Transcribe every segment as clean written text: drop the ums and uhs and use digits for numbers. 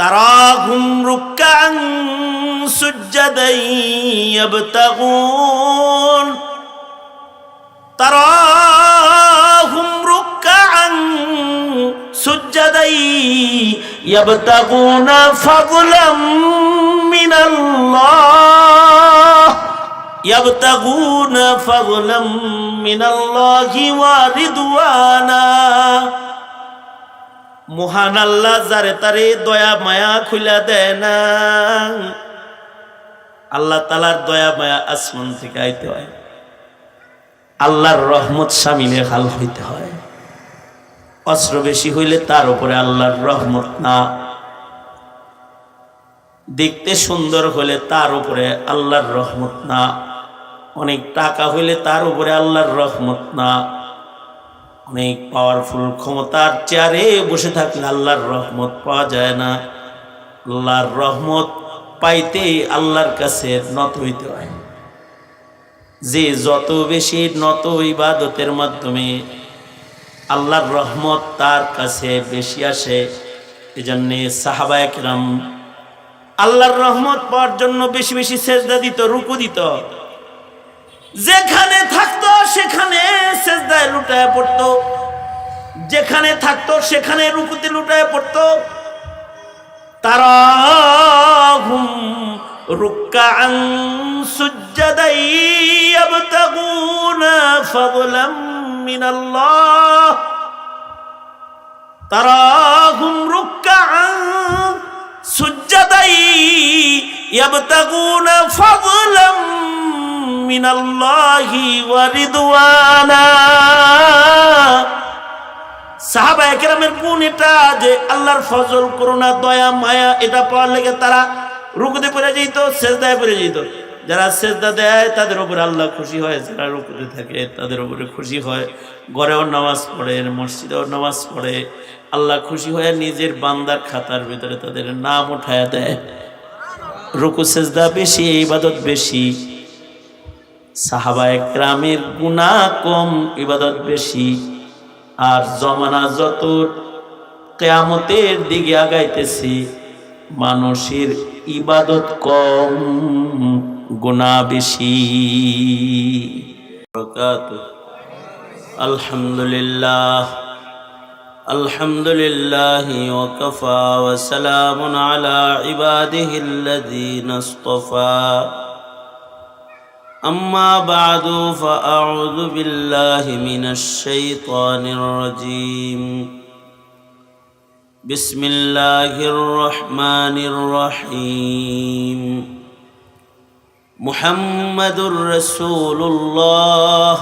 তারাহুম রুকআন সুজদান ইয়াবতাগুন তারাহুম রুকআন সুজদান ইয়াবতাগুনা ফাদলাম মিনাল্লাহ ইয়াবতাগুনা ফাদলাম মিনাল্লাহি ওয়া রিদওয়ানা। মহান আল্লাহ যারে তারে দয়া মায়া খুলে দেয় না। আল্লাহ তাআলার দয়া মায়া আসমান থেকে আইতে হয়, আল্লাহর রহমত শামিলে হাল হইতে হয়। অস্ত্র বেশি হইলে তার উপরে আল্লাহর রহমত না, দেখতে সুন্দর হলে তার উপরে আল্লাহর রহমত না, অনেক টাকা হইলে তার উপরে আল্লাহর রহমত না, অনেক পাওয়ারফুল ক্ষমতার চেয়ারে বসে থাকলে আল্লাহর রহমত পাওয়া যায় না। আল্লাহর রহমত পাইতে আল্লাহর কাছে নত হইতে হয়। যে যত বেশি নত ইবাদতের মাধ্যমে আল্লাহর রহমত তার কাছে বেশি আসে। এজন্য সাহাবায়ে কেরাম আল্লাহর রহমত পাওয়ার জন্য বেশি বেশি সেজদা দিত, রুকু দিত। যেখানে থাকতো সেখানে সেজদায় লুটায় পড়তো, যেখানে থাকতো সেখানে রুকুতে লুটায় পড়তো। তারাহুম রুকআন সুজদান ইয়াবতাগুনা ফাদলাম মিনাল্লাহ তারাহুম রুকআন সুজদান ইয়াবতাগুনা ফাদলাম মিনাল্লাহি ওয়া রিদওয়ানা। সাহাবায়ে কেরামের গুণ এটা যে আল্লাহর ফজল, করুণা, দয়া, মায়া এটা পাওয়ার লেগে তারা রুকুতে পড়ে যেত, সেজদায় পড়ে যেত। যারা সেজদা দেয় তাদের উপরে আল্লাহ খুশি হয়, যারা রুকুতে থাকে তাদের উপরে খুশি হয়। ঘরেও নামাজ পড়ে, মসজিদেও নামাজ পড়ে, আল্লাহ খুশি হয়ে নিজের বান্দার খাতার ভিতরে তাদের নাম উঠায়া দেয়। রুকু সেজদা বেশি, ইবাদত বেশি। সাহাবায়ে কেরামের গুনাহ কম, ইবাদত বেশি। আর জমানা যত কিয়ামতের দিকে আগাইতেছি, মানুষের ইবাদত কম, গুনাহ বেশি। আলহামদুলিল্লাহ আলহামদুলিল্লাহ ওয়া কাফা ওয়া সালামুন আলা ইবাদিহিল্লাযীনা ইসতাফা। أما بعد فأعوذ بالله من الشيطان الرجيم. بسم الله الرحمن الرحيم. محمد رسول الله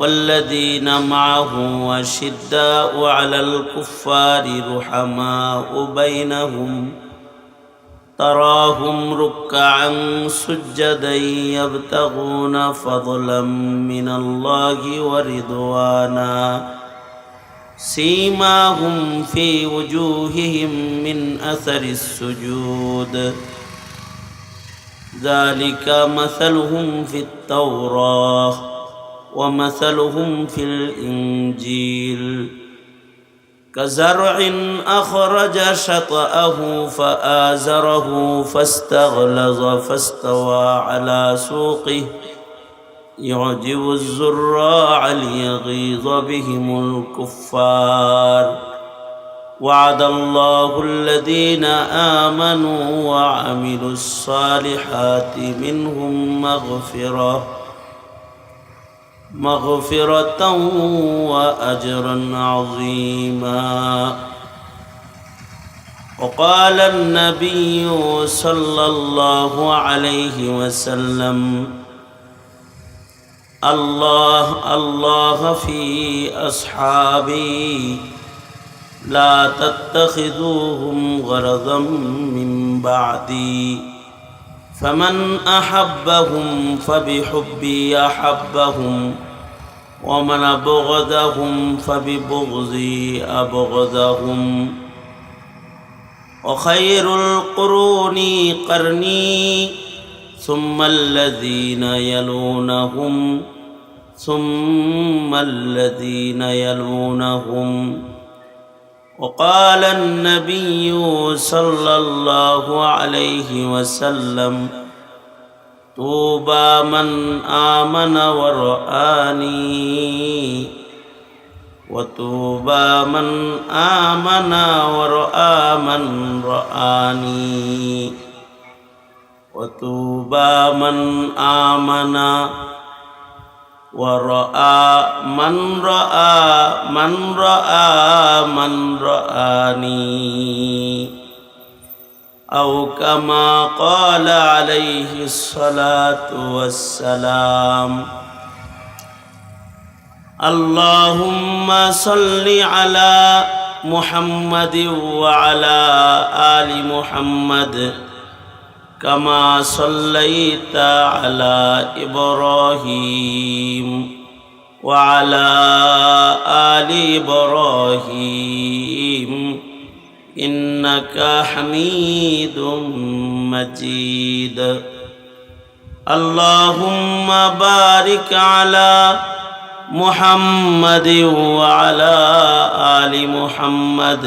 والذين معه أشداء على الكفار رحماء بينهم تراهم ركعا سجدا يبتغون فضلا من الله ورضوانا سيماهم في وجوههم من أثر السجود ذلك مثلهم في التوراة ومثلهم في الإنجيل كزرع أخرج شطأه فآزره فاستغلظ فاستوى على سوقه يعجب الزراع ليغيظ بهم الكفار وعد الله الذين آمنوا وعملوا الصالحات منهم مغفرة وأجرا عظيما. وقال النبي صلى الله عليه وسلم الله الله في أصحابي لا تتخذوهم غرضا من بعدي فمن أحبهم فبحبي أحبهم ومن أبغضهم فببغضي أبغضهم وخير القرون قرني ثم الذين يلونهم ثم الذين يلونهم وقال النبي صلى الله عليه وسلم طوبى من آمن ورآني وطوبى من آمن ورآ من رآني وطوبى من آمن ورآ من رآ من رآ من رآني أو كما قال عليه الصلاة والسلام اللهم صل على محمد وعلى آل محمد كما صليت على إبراهيم وعلى آل إبراهيم إنك حميد مجيد اللهم بارك على محمد وعلى آل محمد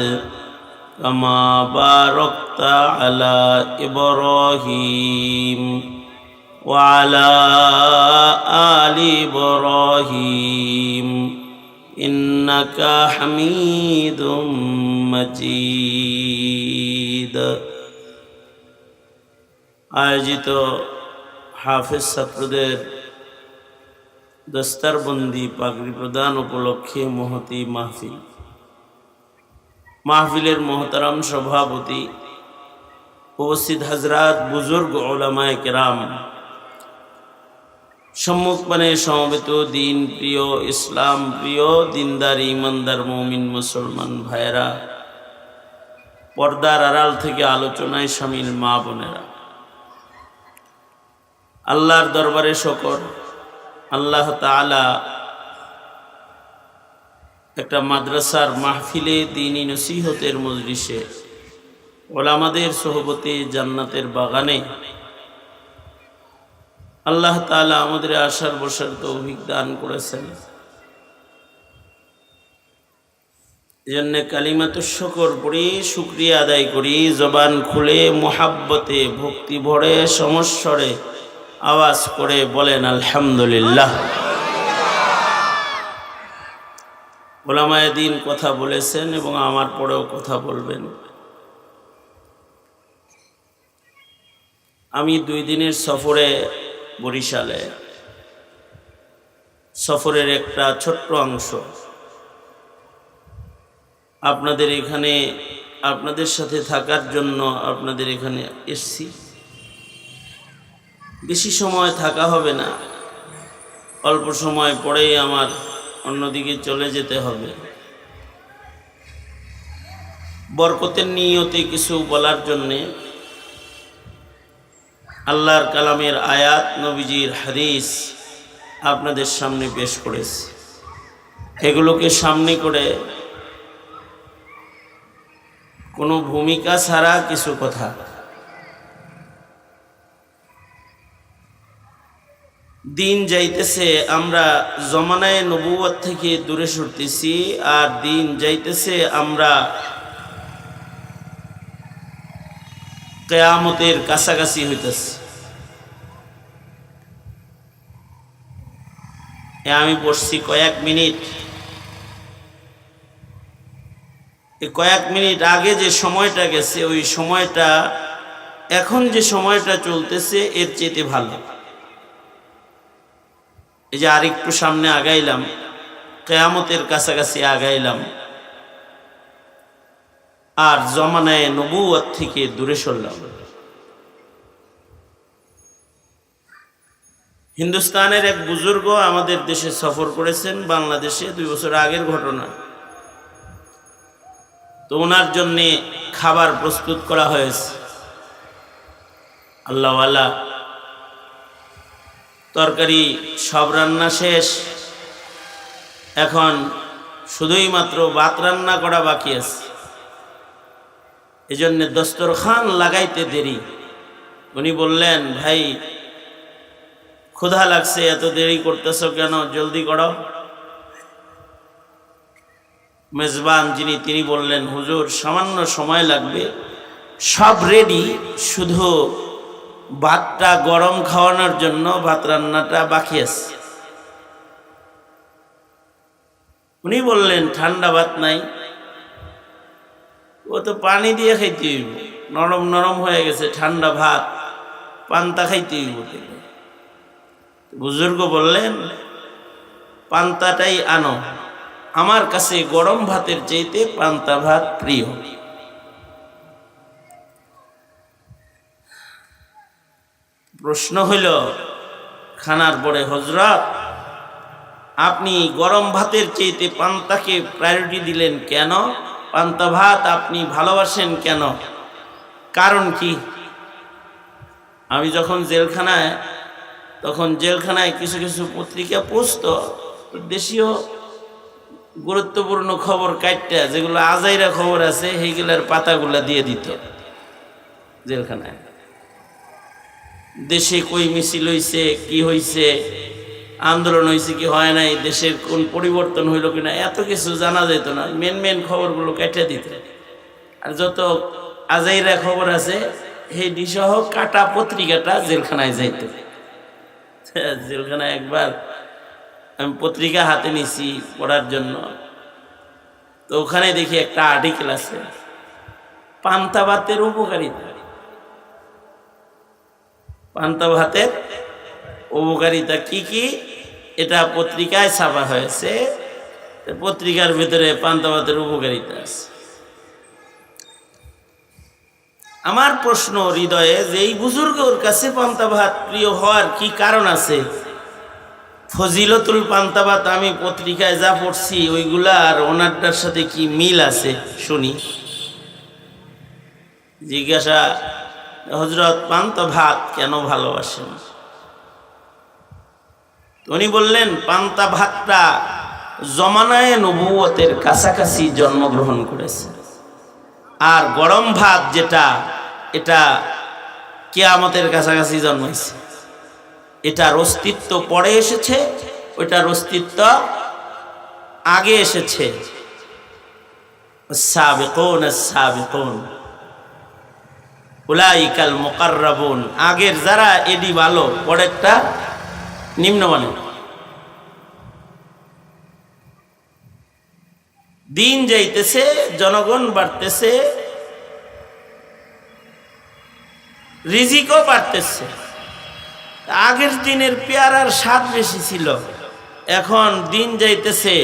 كما باركت على إبراهيم وعلى آل إبراهيم إنك حميد مجيد আয়োজিত হাফেজ ছাত্রদের দস্তারবন্দি পাগড়ি প্রদান উপলক্ষে মহতী মাহফিল। মাহফিলের মোহতারাম সভাপতি, উপস্থিত হযরত, বুজুর্গ উলামায়ে কেরাম, সম্মুখপানে সমবেত দিন প্রিয়, ইসলাম প্রিয়, দিনদার ইমানদার মুমিন মুসলমান ভাইয়েরা, পর্দার আড়াল থেকে আলোচনায় শামিল মা বোনেরা, আল্লাহর দরবারে শুকর, আল্লাহ তাআলা একটা মাদ্রাসার মাহফিলে দ্বীনি নসিহতের মজলিসে ওলামাদের সোহবতে জান্নাতের বাগানে আল্লাহ তাআলা আমাদের আসার বসার তৌফিক দান করেছেন। এজন্য কালিমাতুশ শুকর পড়ি, শুকরিয়া আদায় করি, জবান খুলে মুহাব্বতে ভক্তি ভরে সমস্বরে আওয়াজ করে বলেন আলহামদুলিল্লাহ। উলামায়ে দ্বীন কথা বলেছেন এবং আমার পরেও কথা বলবেন। আমি 2 দিনের সফরে বরিশালে, সফরের একটা ছোট্ট অংশ আপনাদের এখানে, আপনাদের সাথে থাকার জন্য আপনাদের এখানে এসেছি। বেশি সময় থাকা হবে না, অল্প সময় পরেই আমার অন্যদিকে চলে যেতে হবে। বরকতের নিয়তে কিছু বলার জন্যে আল্লাহর কালামের আয়াত, নবীজির হাদিস আপনাদের সামনে পেশ করেছি। এগুলোকে সামনে করে কোনো ভূমিকা ছাড়া কিছু কথা। দিন যাইতেছে, আমরা জমানায়ে নবুয়ত থেকে দূরে সরতেছি, আর দিন যাইতেছে আমরা কিয়ামতের কাছাকাছি হইতেছি। আমি বসছি কয়েক মিনিট, এই কয়েক মিনিট আগে যে সময়টা গেছে, ওই সময়টা এখন যে সময়টা চলতেছে এর চেয়ে ভালো। এই যে আরেকটু সামনে আগাইলাম, কিয়ামতের কাছাকাছি আগাইলাম, আর জমানায়ে নবুয়ত থেকে দূরে সরলাম। হিন্দুস্তানের এক বুজুর্গ আমাদের দেশে সফর করেছেন, বাংলাদেশে 2 বছর আগের ঘটনা। তো ওনার জন্যে খাবার প্রস্তুত করা হয়েছে। আল্লাহওয়ালা, তরকারি সব রান্না শেষ, এখন শুধুই মাত্র ভাত রান্না করা বাকি আছে। এজন্য দস্তরখান লাগাইতে দেরি। উনি বললেন, ভাই ক্ষুধা লাগছে, এত দেরি করতেছো কেন, জলদি করো। মেজবান যিনি তিনি বললেন, হুজুর সামান্য সময় লাগবে, সব রেডি, শুধু ভাতটা গরম খাওয়ানোর জন্য ভাত রান্নাটা বাকি আছে। উনি বললেন, ঠান্ডা ভাত নাই, ও তো পানি দিয়ে খাইতে হইব, নরম নরম হয়ে গেছে, ঠান্ডা ভাত পান্তা খাইতে হইব। বুজুর্গ বললেন, পান্তাটাই আনো, আমার কাছে গরম ভাতের চাইতে পান্তা ভাত প্রিয়। প্রশ্ন হইল খানার পরে, হযরত আপনি গরম ভাতের চাইতে পান্তাকে প্রায়োরিটি দিলেন কেন? পান্তা ভাত আপনি ভালোবাসেন কেন? কারণ কি? আমি যখন জেলখানায়, তখন জেলখানায় কিছু কিছু পত্রিকা পৌঁছত, দেশীয় গুরুত্বপূর্ণ খবর কাটটা, যেগুলো আজাইরা খবর আছে সেইগুলার পাতাগুলা দিয়ে দিত জেলখানায়। দেশে কই মিছিল হইছে, কি হইছে, আন্দোলন হয়েছে কি হয় নাই, দেশের কোন পরিবর্তন হইল কিনা, এত কিছু জানা যেত না। মেন মেন খবরগুলো কেটে দিত, আর যত আজাইরা খবর আছে সেই সহ কাটা পত্রিকাটা জেলখানায় যাইত। জেলখানায় একবার আমি পত্রিকা হাতে নিছি পড়ার জন্য, তো ওখানে দেখি একটা আর্টিকেল আছে পান্তা ভাতের উপকারিতা। পান্তা ভাতের উপকারিতা কি কি এটা পত্রিকায় ছাপা হয়েছে। পত্রিকার ভিতরে পান্তা ভাতের উপকারিতা আছে। আমার প্রশ্ন হৃদয়ে যে এই বুজুর্গর কাছে পান্তা ভাত প্রিয় হওয়ার কি কারণ আছে? ফজিলতুল পান্তা ভাত আমি পত্রিকায় যা পড়ছি ওইগুলা আর ওনারটার সাথে কি মিল আছে শুনি। জিজ্ঞাসা, হযরত পান্তা ভাত কেন ভালোবাসেন? উনি বললেন, পান্তা ভাতটা জমানায়ে নবুয়তের কাছাকাছি জন্মগ্রহণ করেছে, আর গরম ভাত যেটা, এটা কিয়ামতের কাছাকাছি জন্মাইছে। এটার অস্তিত্ব পরে এসেছে, ওইটার অস্তিত্ব আগে এসেছে। সাবিকুন সাবিকুন উলাইকাল মুকাররাবুন, আগের যারা এডি ভালো, পরেরটা নিম্নমানের। দিন যাইতেছে, জনগণ বাড়তেছে, রিজিকও বাড়তেছে। আগের দিনের পেয়ারার স্বাদ বেশি ছিল, এখন দিন যাইতেছে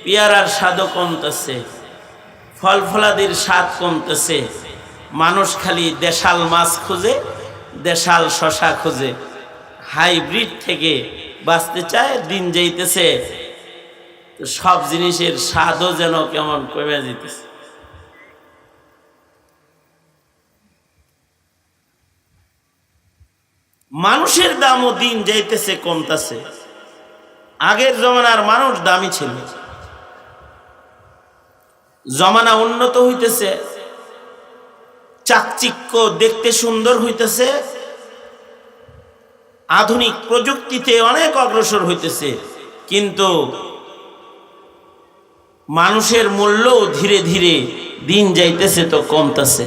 পেয়ারার স্বাদও কমতেছে, ফল ফলাদির স্বাদ কমতেছে। মানুষ খালি দেশাল মাছ খোঁজে, দেশাল শশা খোঁজে, হাইব্রিড থেকে বাঁচতে চায়। দিন যাইতেছে, সব জিনিসের স্বাদও যেন কেমন কমে যেতেছে। মানুষের দামও দিন যাইতেছে, কমতেছে। আগের জমানার মানুষ দামি ছিল, জমানা উন্নত হইতেছে, চাকচিক্য দেখতে সুন্দর হইতেছে, আধুনিক প্রযুক্তিতে অনেক অগ্রসর হইতেছে, কিন্তু মানুষের মূল্য ধীরে ধীরে দিন যাইতেছে তো কমতেছে,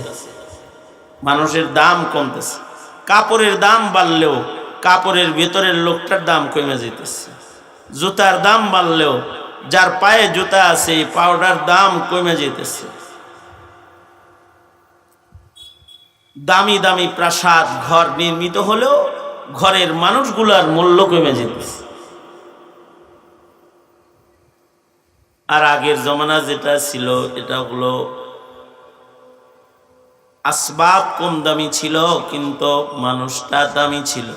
মানুষের দাম কমতেছে। কাপড়ের দাম বাড়লেও কাপড়ের ভেতরের লোকটার দাম কমে যেতেছে। জুতার দাম বাড়লেও যার পায়ে জুতা আছে পাউডার দাম কমে যেতেছে। দামি দামি প্রাসাদ ঘর নির্মিত হলেও ঘরের মানুষগুলার মূল্য কমে যেতেছে। আর আগের জমানা যেটা ছিল, এটা হলো আসবাব কম দামি ছিল, কিন্তু মানুষটা দামি ছিল।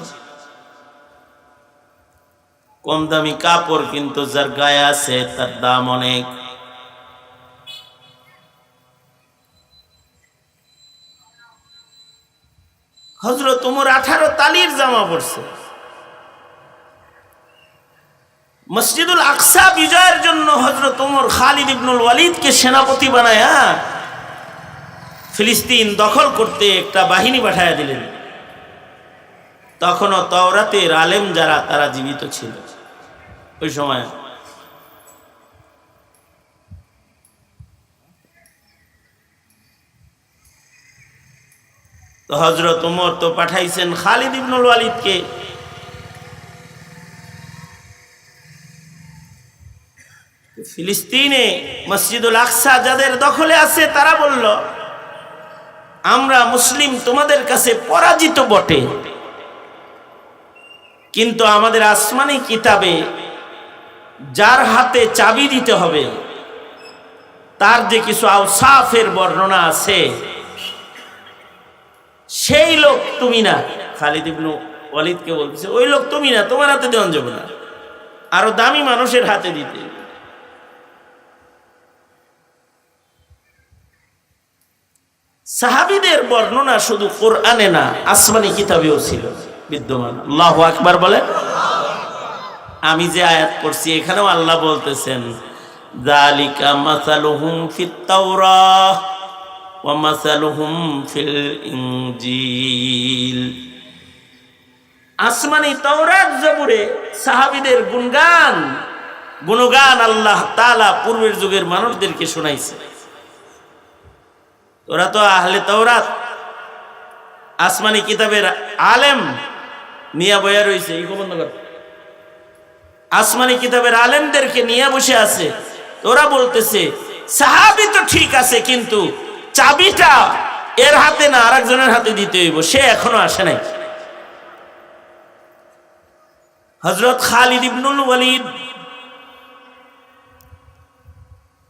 কম দামি কাপড়, কিন্তু যার গায়ে আছে তার দাম অনেক। হযরত ওমর 18 তালির জামা পরছে। মসজিদুল আকসা বিজয়ের জন্য হযরত ওমর খালিদ ইবনুল ওয়ালিদকে সেনাপতি বানায়া ফিলিস্তিন দখল করতে একটা বাহিনী পাঠায়া দিলেন। তখনও তাওরাতের আলেম যারা, তারা জীবিত ছিল ওই সময়। তো হযরত ওমর তো পাঠাইছেন খালিদ ইবনুল ওয়ালিদকে। ফিলিস্তিনে মসজিদুল আকসা যাদের দখলে আছে তারা বলল, আমরা মুসলিম তোমাদের কাছে পরাজিত বটে, কিন্তু আমাদের আসমানি কিতাবে যার হাতে চাবি দিতে হবে তার যে কিছু আওসাফের বর্ণনা আছে, সেই লোক তুমি না। খালিদ ইবনু ওয়ালিদকে বলতেছে, ওই লোক তুমি না, তোমার হাতে দেওয়া যাবে না, আরো দামি মানুষের হাতে দিতে। সাহাবীদের বর্ণনা শুধু কোরআনে না, আসমানি কিতাবেও ছিল বিদ্যমান। আল্লাহু আকবার বলে। আমি যে আয়াত পড়ছি এখানেও আল্লাহ বলতেছেন, যালিকা মাসালুহুম ফিত তাওরাহ ওয়া মাসালুহুম ফিল ইনজিল। আসমানি তাওরাত জবুরে সাহাবীদের গুণগান আল্লাহ তাআলা পূর্বের যুগের মানুষদেরকে শোনাইছে। ওরা তো আহলে তাওরাত, আসমানি কিতাবের আলেম নিয়ে বয়া রয়েছে। এই বন্ধ কর, আসমানি কিতাবের আলেমদেরকে নিয়ে বসে আছে। ওরা বলতেছে সাহাবী তো ঠিক আছে, কিন্তু চাবিটা এর হাতে না আরেকজনের হাতে দিতে হইব, সে এখনো আসে নাই। হযরত খালিদ ইবনুল ওয়ালিদ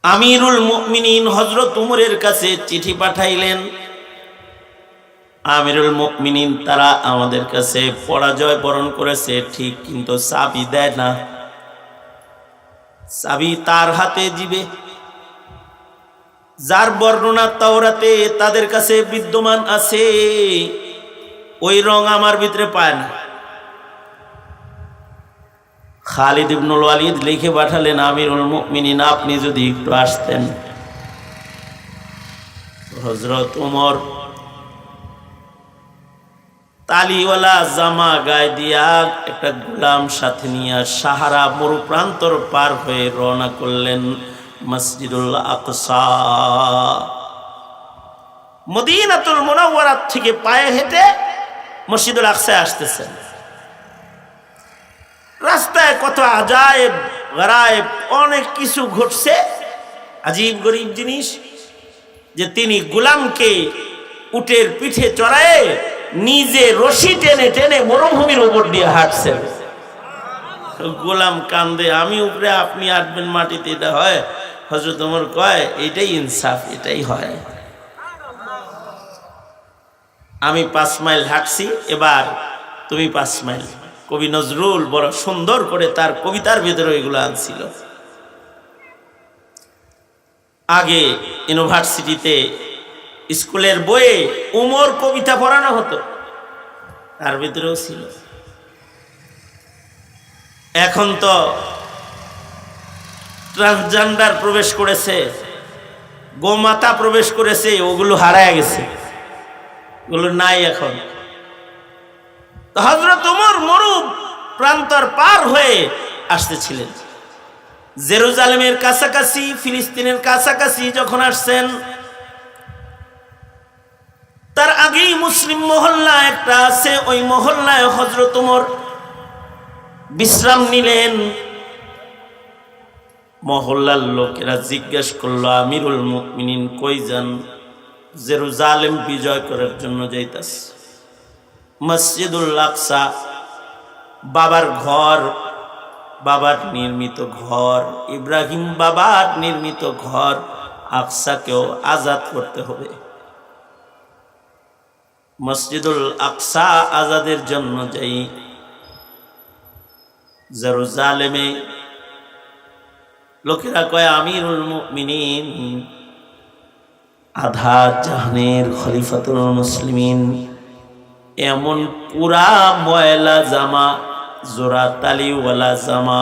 আমিরুল মুমিনিন হযরত উমরের কাছে চিঠি পাঠাইলেন। আমিরুল মুমিনিন, তারা আমাদের কাছে পরাজয় বরণ করেছে ঠিক, কিন্তু চাবি দেয় না, চাবি তার হাতে দিবে যার বর্ণনা তাওরাতে তাদের কাছে বিদ্যমান আছে, ওই রং আমার ভিতরে পায় না। খালিদ ইবনুল ওয়ালিদ লিখে পাঠালেন, আমিরুল মুমিনিন আপনি যদি একটু আসতেন। হযরত ওমর তালিওয়ালা জামা গায়ে দিয়া একটা গোলাম সাথে নিয়ে সাহারা মরুপ্রান্তর পার হয়ে রওনা করলেন মসজিদুল আকসা। মদিনাতুল মুনাওয়ারা থেকে পায়ে হেঁটে মসজিদুল আকসায় আসতেছেন। রাস্তায় কত আজায়েব গরায়েব অনেক কিছু ঘটছে। আজীব গরীব জিনিস যে তিনি গোলামকে উটের পিঠে চড়ায়ে নিজে রশি টেনে টেনে মরুভূমির উপর দিয়ে হাঁটছেন। গোলাম কান্দে, আমি উপরে আপনি আটবেন মাটিতে, এটা হয়? হযরত ওমর কয়, এটাই ইনসাফ, এটাই হয়। আমি 5 মাইল হাঁটছি, এবার তুমি 5 মাইল। কবি নজরুল বড় সুন্দর করে তার কবিতার ভিতরে এগুলো আনছিল। আগে ইউনিভার্সিটিতে স্কুলের বইয়ে উমর কবিতা পড়ানো হতো, তার ভিতরেও ছিল। এখন তো ট্রান্সজেন্ডার প্রবেশ করেছে, গোমাতা প্রবেশ করেছে, ওগুলো হারায় গেছে, ওগুলো নাই এখন। হযরত ওমর মরু প্রান্তর পার হয়ে আসতেছিলেন। জেরুজালেমের কাছাকাছি, ফিলিস্তিনের কাছাকাছি যখন আসছেন, তার আগেই মুসলিম মহল্লা একটা আছে, ওই মহল্লায় হযরত ওমর বিশ্রাম নিলেন। মহল্লার লোকেরা জিজ্ঞাসা করলো, আমিরুল মুমিনিন কই যান? জেরুজালেম বিজয় করার জন্য যাইতাছে। মসজিদুল আকসা বাবার ঘর, বাবার নির্মিত ঘর, ইব্রাহিম বাবার নির্মিত ঘর, আকসাকেও আজাদ করতে হবে। মসজিদুল আকসা আজাদের জন্য যাই। জেরুজালেমে লোকেরা কয়, আমিরুল মুমিনিন আধা জাহানের খলিফাতুল মুসলিমিন এমন পুরা ময়লা জামা, জোড়া তালিওয়ালা জামা,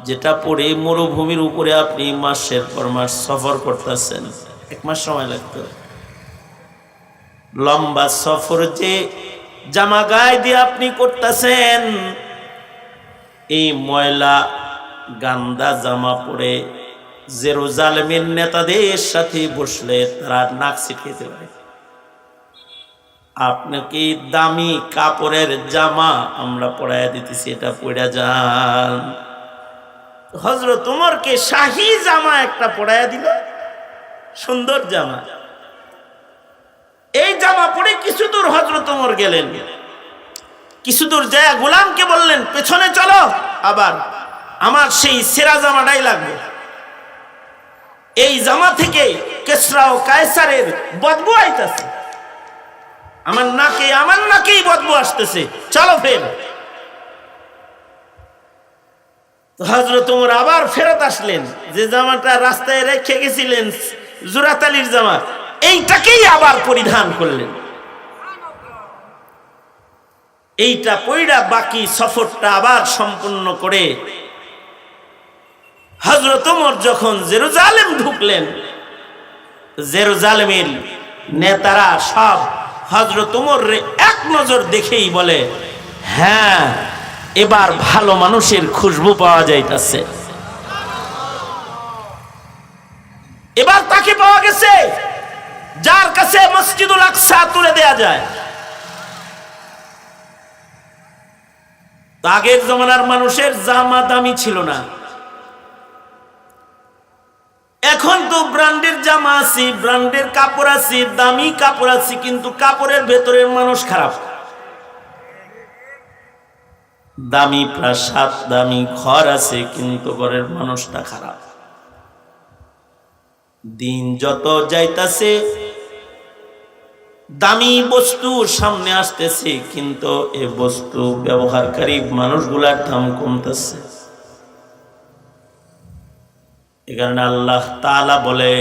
যেটা পরে মরুভূমির উপরে আপনি মাসের পর মাস সফর করতেছেন। 1 মাস সময় লাগতো। লম্বা সফর যে জামা গায়ে দিয়ে আপনি করতেছেন, এই ময়লা গান্দা জামা পরে জেরুজালেমের নেতাদের সাথে বসলে তারা নাক ছিটকেতে পারে। আপনাকে দামি কাপড়ের জামা আমরা পরাইয়া দিতেছি, এটা পরে যান। হযরত ওমরকে শাহী জামা একটা পরাইয়া দিল, সুন্দর জামা। এই জামা পরে কিছু দূর হযরত ওমর গেলেন, কিছু দূর যায় গোলামকে বললেন পেছনে চলো, আবার আমার সেই সেরা জামাটাই লাগবে। এই জামা থেকে কিসরা ও কায়সারের বদবু আইতাছে, আমার নাকেই বদবু আসতেছে, চলো ফের। হযরত ওমর আবার ফেরত আসলেন, যে জামাটা রাস্তায় রেখে গেছিলেন জুরাত আলীর জামা, এইটাকেই আবার পরিধান করলেন। এইটা পইড়া বাকি সফরটা আবার সম্পূর্ণ করে হযরত ওমর যখন জেরুজালেম ঢুকলেন, জেরুজালেমের নেতারা সব হযরত ওমরে এক নজর দেখেই বলে, হ্যাঁ এবার ভালো মানুষের খুশবু পাওয়া যাইতাছে, এবার তাকে পাওয়া গেছে যার কাছে মসজিদুল আকসা তুলে দেয়া যায়। আগের জমানার মানুষের জামা দামি ছিল না, এখন তো ব্র্যান্ডের জামা আছে, ব্র্যান্ডের কাপড় আছে, দামি কাপড় আছে, কিন্তু কাপড়ের ভেতরের মানুষ খারাপ। দামি প্রাসাদ, দামি ঘর আছে, কিন্তু ঘরের মানুষটা খারাপ। দিন যত যাইতাছে দামি বস্তু সামনে আসতেছে, কিন্তু এই বস্তু ব্যবহারকারী মানুষগুলার দাম কমতেছে। এখানে আল্লাহ তাআলা বলে,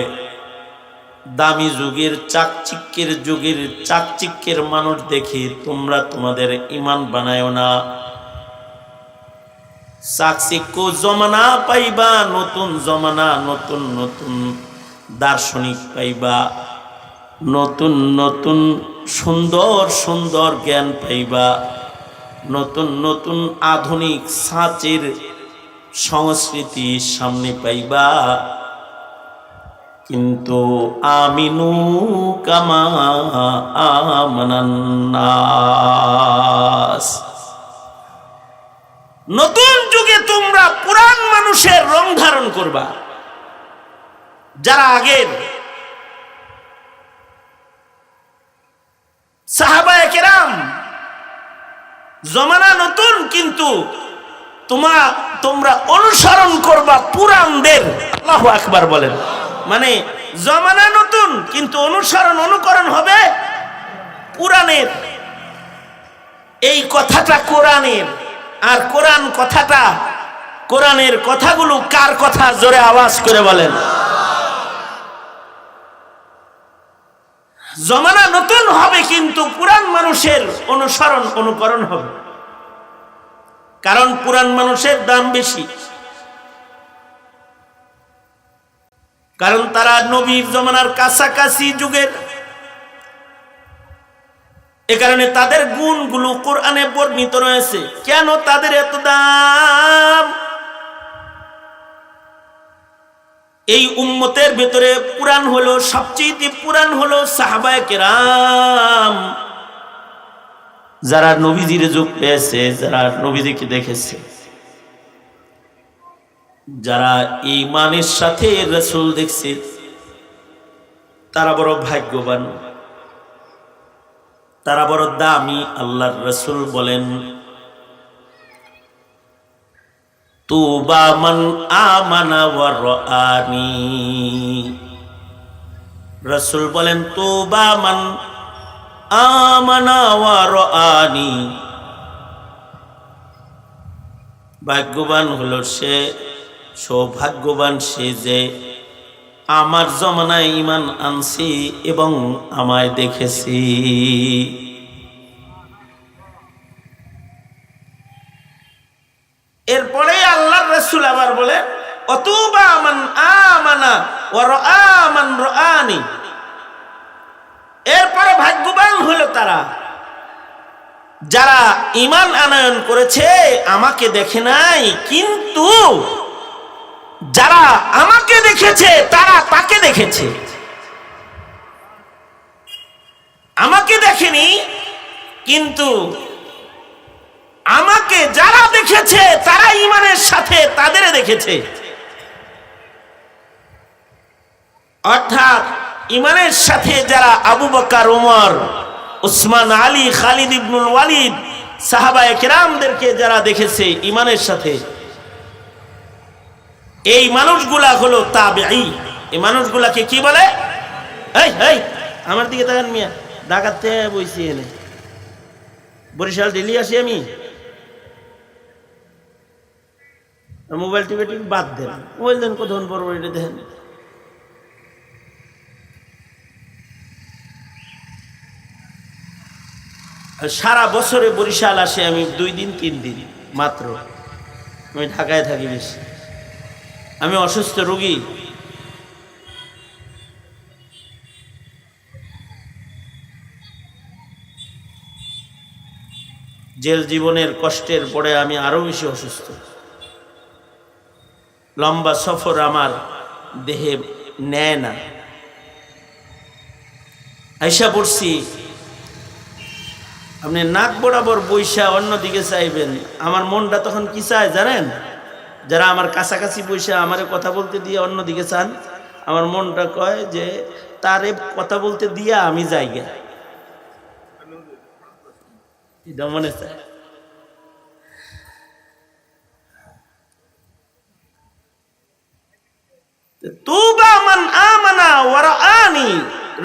দামি যুগের চাকচিক্যের মানুষ দেখি তোমরা তোমাদের ঈমান বানায়ো না। চাকচিক্য জমানা পাইবা, নতুন জমানা, নতুন নতুন দার্শনিক পাইবা, নতুন নতুন সুন্দর সুন্দর জ্ঞান পাইবা, নতুন নতুন আধুনিক সাঁচের সংস্কৃতি সামনে পাইবা, কিন্তু আমিনু কামা আমানান নাস। নতুন যুগে তোমরা পুরান মানুষের রং ধারণ করবা। যারা আগের সাহাবায়ে কেরাম, জমানা নতুন কিন্তু তোমরা অনুসরণ করবা পুরানদের। আল্লাহু আকবার বলেন। মানে জমানা নতুন কিন্তু অনুকরণ হবে পুরানের। এই কথাটা কোরআনের, আর কোরআনের কথাগুলো কার কথা? জোরে আওয়াজ করে বলেন। জমানা নতুন হবে কিন্তু পুরান মানুষের অনুকরণ হবে, কারণ পুরান মানুষের দাম বেশি, কারণ তারা নবীর জমানার কাছাকাছি যুগের। এ কারণে তাদের গুণগুলো কোরআনে বর্ণিত রয়েছে। কেন তাদের এত দাম? এই উম্মতের ভেতরে পুরাণ হলো সবচেয়ে পুরাণ হলো সাহাবায়ে কেরাম, যারা নবীজির যুগ পেয়েছে, যারা নবীজিকে দেখেছে, যারা ঈমানের সাথে রাসূল দেখছে, তারা বড় ভাগ্যবান, তারা বড় দামি। আল্লাহর রাসূল বলেন, তুবা মান আমানা ওয়া রাআনি। রাসূল বলেন, তুবা মান আমানা ওয়া রাআনি। ভাগ্যবান হলো সে, সৌভাগ্যবান সে যে আমার জমানায় ঈমান আনছি এবং আমায় দেখেছি। এরপরে আল্লাহর রাসূল আবার বলে, অতুবা মান আমানা ওয়া রাআ মান রাআনি। এরপরে ভাগ্যবান হলো তারা যারা ঈমান আনয়ন করেছে, আমাকে দেখে নাই, কিন্তু যারা আমাকে দেখেছে তারা তাকে দেখেছে। আমাকে দেখেনি, কিন্তু আমাকে যারা দেখেছে তারা ঈমানের সাথে তাদের দেখেছে। অর্থাৎ ঈমানের সাথে যারা আবু বকর, ওমর, উসমান, আলী, খালিদ ইবনুল ওয়ালিদ, সাহাবায়ে কেরামদেরকে যারা দেখেছে ঈমানের সাথে, এই মানুষগুলা হলো তাবেঈ। এই মানুষগুলাকে কি বলে? এই এই আমার দিকে তাকান মিয়া, ঢাকাতে বইছি এনে, বরিশাল ডেলি আসি আমি। মোবাইল টিভি বাদ দেন, মোবাইল দেন, কতক্ষণ পর এটা দেখেন। সারা বছরে বরিশাল আসে আমি 2 দিন 3 দিন মাত্র। আমি ঢাকায় থাকি বেশি। আমি অসুস্থ রোগী। জেল জীবনের কষ্টের পরে আমি আরো বেশি অসুস্থ। লম্বা সফর আমার দেহে নেয় না। আইসা পড়ছি, আপনি নাক বরাবর বৈশা অন্যদিকে চাইবেন, আমার মনটা তখন কি চায় জানেন? যারা আমার কাছাকাছি বৈশা আমারে কথা বলতে দিয়ে অন্যদিকে চান, আমার মনটা কয় যে তারে কথা বলতে দিয়া আমি যাই গে, এটা মনে চায়। তুবা মান আমানা ওয়া রাআনি,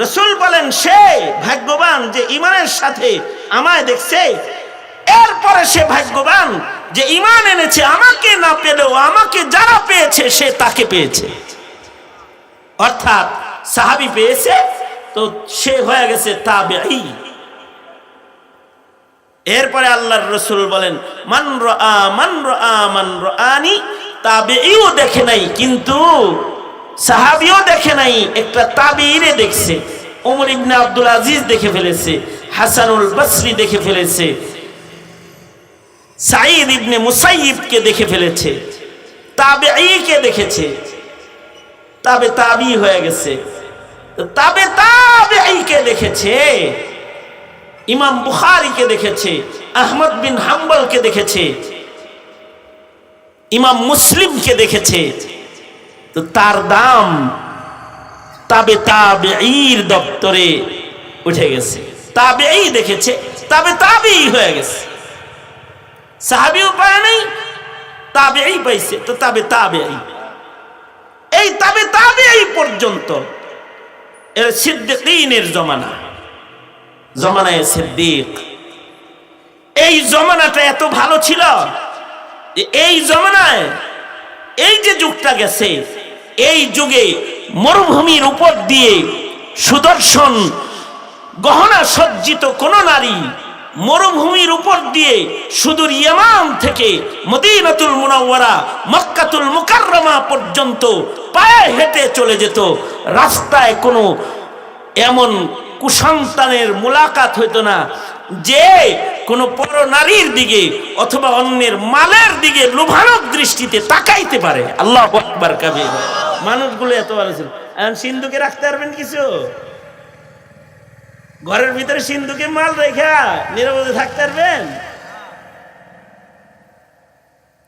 রাসূল বলেন সে ভাগ্যবান যে ঈমানের সাথে আমায় দেখছে। এরপরে সে ভাগ্যবান যে ঈমান এনেছে, আমাকে না পেলেও আমাকে যারা পেয়েছে সে তাকে পেয়েছে। অর্থাৎ সাহাবী পেয়েছে তো সে হয়ে গেছে তাবেঈ। এরপরে আল্লাহর রাসূল বলেন মান রাআ মান রাআ মান রাআনি, তাবেঈও দেখে নাই কিন্তু সাহাবীও দেখে নাই, একটা তাবেঈরে দেখছে। ওমর ইবনে আব্দুল আজিজ দেখে ফেলেছে, হাসানুল বসরি দেখে ফেলেছে, সাঈদ ইবনে মুসাইয়িবকে দেখে ফেলেছে, তাবেঈকে দেখেছে, তাবেঈ হয়ে গেছে। তাবেঈকে দেখেছে, ইমাম বুখারীকে দেখেছে, আহমদ বিন হাম্বলকে দেখেছে, ইমাম মুসলিমকে দেখেছে। তো তার দাম তাবেঈর দপ্তরে উঠে গেছে। তাবেঈ দেখেছে, তাবেঈ হয়ে গেছে। সাহাবীও পায় নাই, তাবেঈ পাইছে, তো তাবেঈ। এই তাবেঈ পর্যন্ত এর সিদ্দিকীনের জমানা, জমানায়ে সিদ্দিক। এই জমানাটা এত ভালো ছিল যে এই জমানায় এই যে যুগটা গেছে, এই যুগে মরুভূমির উপর দিয়ে সুদর্শন গহনা সজ্জিত কোন নারী মরুভূমির উপর দিয়ে সুদূর ইয়ামান থেকে মদিনাতুল মুনাওয়ারা, মক্কাতুল মুকাররমা পর্যন্ত পায়ে হেঁটে চলে যেত। রাস্তায় কোনো এমন কুসন্তানের মুলাকাত হইতো না যে কোনো পর নারীর দিকে অথবা অন্যের মালের দিকে লোভানক দৃষ্টিতে তাকাইতে পারে। আল্লাহু আকবার কাবীর। মানুষগুলো এত ভালো ছিল। এখন সিন্ধুকে রাখতে পারবেন কিছু? ঘরের ভিতরে সিন্ধুকে মাল রেখা নিরাপদে থাকতে পারবেন?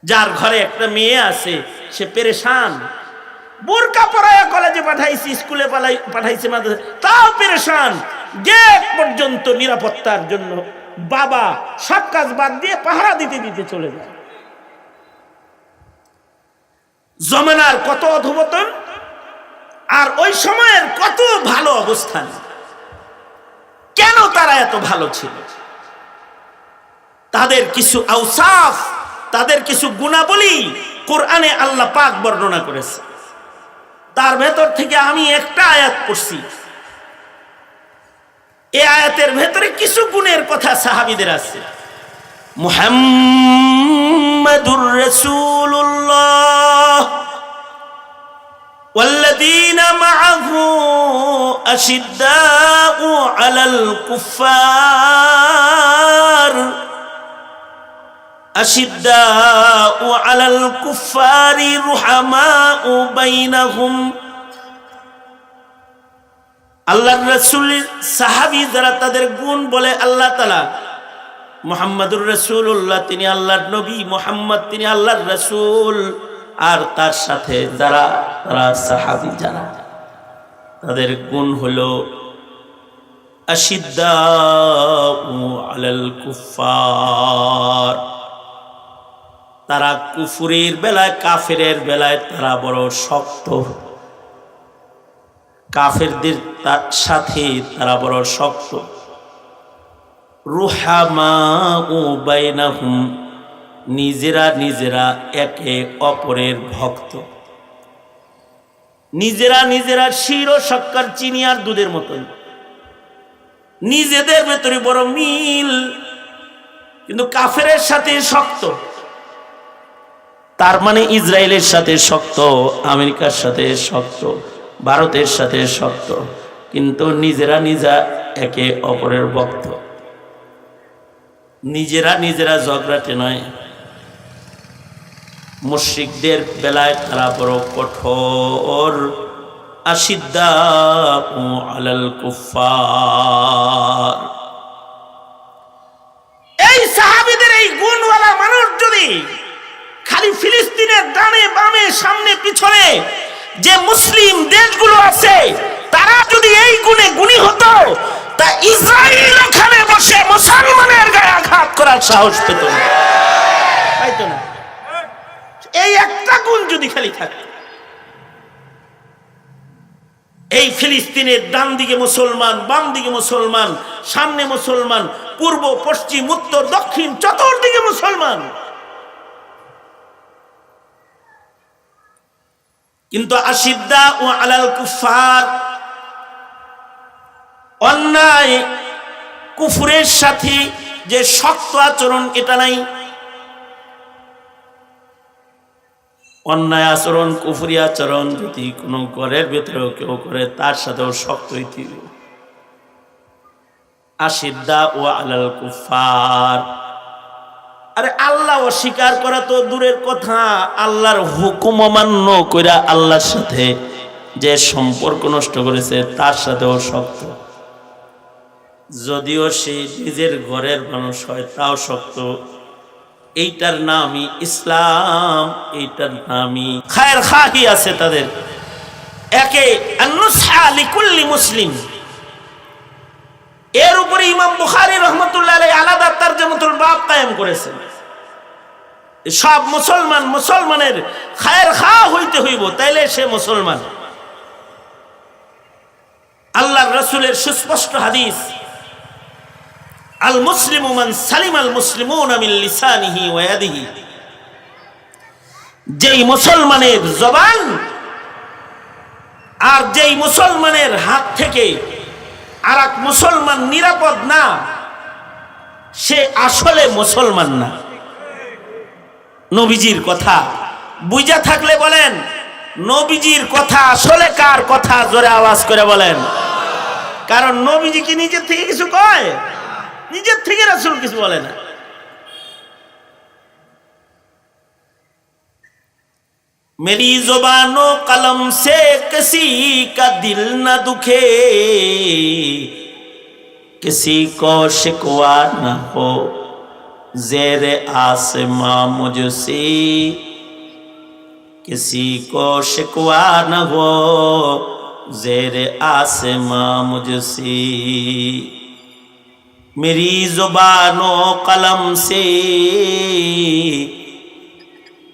যার ঘরে একটা মেয়ে আছে সে পেরেশান, বোরকা পরায়া কলেজে পাঠাইছে, স্কুলে পাঠাইছে, মাদ্রাসা, তাও পেরেশান। গেট পর্যন্ত নিরাপত্তার জন্য বাবা সব কাজ বাদ দিয়ে পাহারা দিতে দিতে চলে যায়। জমানার কত অধঃপতন আর ওই সময়ের কত ভালো অবস্থান। কেন তারা এত ভালো ছিল? তাদের কিছু আওসাফ, তাদের কিছু গুণাবলী কোরআনে আল্লাহ পাক বর্ণনা করেছে। তার ভেতর থেকে আমি একটা আয়াত পড়ছি, এই আয়াতের ভেতরে কিছু গুণের কথা সাহাবীদের আছে। মুহাম্মাদুর রাসূলুল্লাহ ওয়াল্লাযীনা মাআহু আশিদ্দাউ আলাল কুফফার আশিদ্দাউ আলাল কুফফারি রুহামাউ বাইনাহুম আল্লাহর রাসূলের সাহাবী যারা তাদের গুণ বলে আল্লাহ তাআলা মুহাম্মাদুর রাসূলুল্লাহ তিনি আল্লাহর নবী, মুহাম্মদ তিনি আল্লাহর রাসূল, আর তার সাথে যারা তারা সাহাবী যারা তাদের গুণ হলো আশিদ্দাউ আলাল কুফার, তারা কুফুরের বেলায় কাফেরের বেলায় তারা বড় শক্ত, কাফেরদের সাথে তারা বড় শক্ত। রুহামাউ বাইনাহুম, নিজেরা নিজেরা একে অপরের ভক্ত, নিজেরা নিজেরা শির ও শক্কর চিনি আর দুধের মতন, নিজেদের ভেতরে বড় মিল, কিন্তু কাফেরের সাথে শক্ত। তার মানে ইসরায়েলের সাথে শক্ত, আমেরিকার সাথে শক্ত, ভারতের সাথে শক্ত, কিন্তু নিজেরা নিজা একে অপরের ভক্ত, নিজেরা নিজেরা ঝগড়াটে নয়। মুশরিকদের বেলায় তারা বড় কঠোর, আশিদ্দাউ আলাল কুফার। এই সাহাবীদের এই গুণওয়ালা মানুষ যদি খালি ফিলিস্তিনের ডানে বামে সামনে পিছনে যে মুসলিম দেশগুলো আছে তারা যদি এই গুণে গুণী হতো, তা ইসরায়েল ওখানে বসে মুসলমানের গায়ে আঘাত করার সাহস পেত না, পাইতো না। এই একটা গুণ যদি খালি থাকতো, এই ফিলিস্তিনের ডান দিকে মুসলমান, বাম দিকে মুসলমান, সামনে মুসলমান, পূর্ব পশ্চিম উত্তর দক্ষিণ চতুর্দিকে মুসলমান, কিন্তু আশিদ্দাউ আলাল কুফার, অন্যায় কুফরের সাথে যে শক্ত আচরণ এটা নাই। অন্যায় আচরণ, কুফরি আচরণ যদি কোনো ঘরের ভেতরেও কেউ করে তার সাথেও শক্ত হইতে হবে। আশিদ্দাউ আলাল কুফার, আরে আল্লাহ অস্বীকার করা তো দূরের কথা, আল্লাহর হুকুম অমান্য কইরা আল্লাহর সাথে যে সম্পর্ক নষ্ট করেছে তার সাথেও শক্ত। যদিও সে নিজের ঘরের মানুষ হয় তাও শক্ত। এইটার নামই ইসলাম, এইটার নামই খায়ের খাহি আছে তাদের। একে আন-নুসহা লিকুল্লি মুসলিম, এর উপরে ইমাম বুখারী রাহমাতুল্লাহ আলাইহি আলাদা তারজমাতুল বাব কায়েম করেছেন। সব মুসলমান মুসলমানের খায়ের খা হইতে হইব, তাইলে সে মুসলমান। আল্লাহর রাসূলের সুস্পষ্ট হাদিস, আল মুসলিমু মান সালিম আল মুসলিমুনা মিন লিসানিহি ওয়া ইয়াদিহি, যেই মুসলমানের জবান আর যেই মুসলমানের হাত থেকে আরেক মুসলমান নিরাপদ না, সে আসলে মুসলমান না। নবীজির কথা বুঝা থাকলে বলেন, নবীজির কথা আসলে কার কথা? জোরে আওয়াজ করে বলেন। কারণ নবীজি কি নিজের থেকে কিছু কয়? নিজের থেকে রাসূল কিছু বলে না। मेरी जुबानो कलम से किसी का दिल न दुखे, किसी को शिकवा न हो ज़ेर आसमां मुझसे, किसी को शिकवा न हो ज़ेर आसमां मुझसे। मेरी जुबानो कलम से